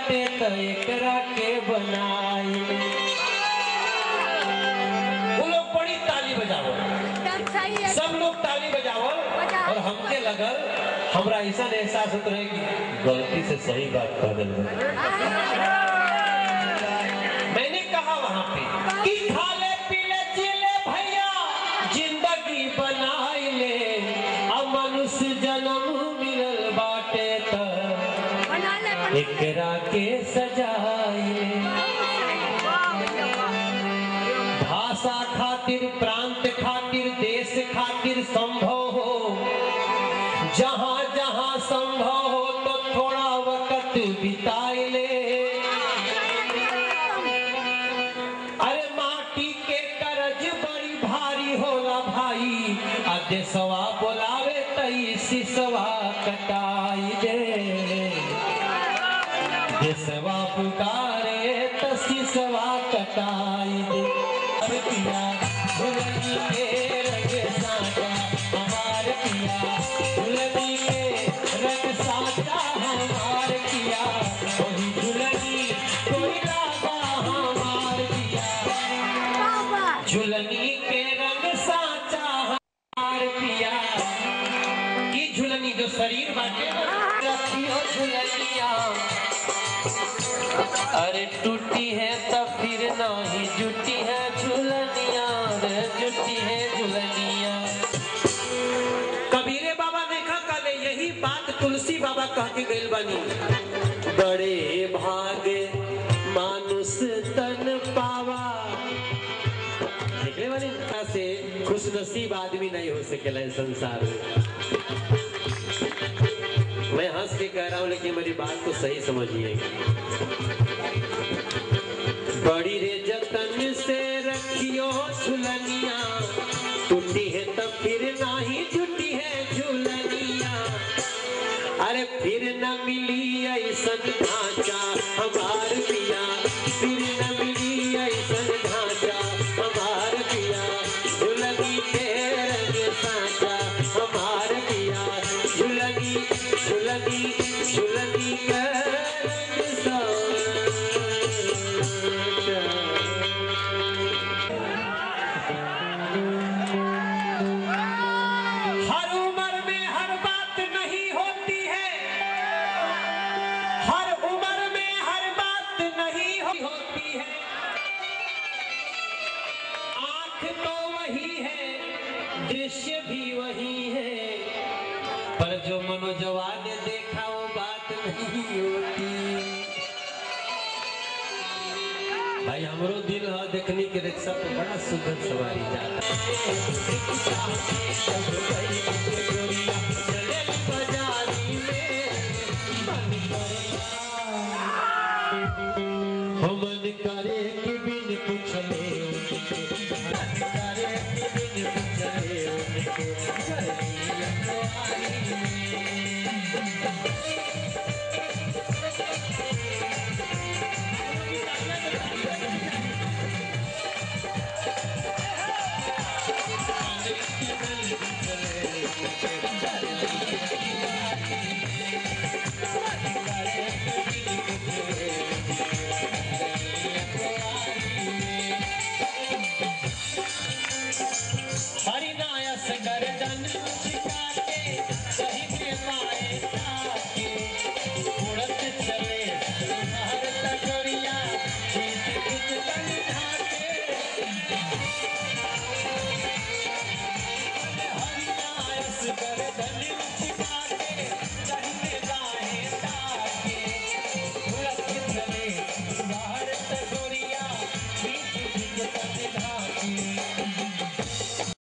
बाटे तो एकरा के बनाई। वो लोग बड़ी ताली बजावो, सब लोग ताली बजावो और हमके लगल हमरा ऐसा एहसास होता है कि गलती से सही बात कह दिल। मैंने कहा वहां पे कि खाले पीले जिले भैया जिंदगी बनाई ले, अब मनुष्य जन्म मिलल बाटे त एकरा के सजाई। भाषा खातिर, प्रांत खातिर, देश खातिर संभव हो, जहां जहां संभव हो तो थोड़ा वक्त बिताई ले। अरे माटी के करज बड़ी भारी होला भाई, देशवा बोलावे तई सिसवा कटाई दे। देशवा पुकारे त सिसवा कटाई दे। पिया झुलनी के रंग साचा हमार पिया, झुलनी के रंग साचा हमार पिया, वही झुलनी कोई लागा हमार पिया। झुलनी के रंग साचा हमार पिया, की झुलनी जो शरीर बाटे रखियो झुलनिया। अरे टूटी है तब फिर नहीं जुटी है झुलनिया रे, जुटी है झुलनिया। कबीरे बाबा देखा कल यही बात तुलसी बाबा कह के गइल बानी, बड़े भागे मानुष तन पावा। देखले वाली से खुशनसीब आदमी नहीं हो सकेला संसार में। मैं हंस के कह रहा हूं लेकिन मेरी बात को सही समझिए। बड़ी रे जतन से रखियो झुलनिया, टूटी है तब फिर नहीं जुटी है झुलनिया। अरे फिर न मिली ऐसन ढांचा हमार पिया, फिर न मिली ऐसन ढांचा हमार पिया, झुलनी के रंग साचा हमार पिया, झुलनी झुलनी झुलनी के रंग साचा। हर उम्र में हर बात नहीं होती है, हर उम्र में हर बात नहीं होती है। आंख तो वही है, दृश्य भी वही है, पर जो मनोजवा ने देखा वो बात नहीं होती। भाई हमरो दिल है देखने के रिक्शा पे बड़ा सुंदर सवारी जाता मन करे कि बिन पूछले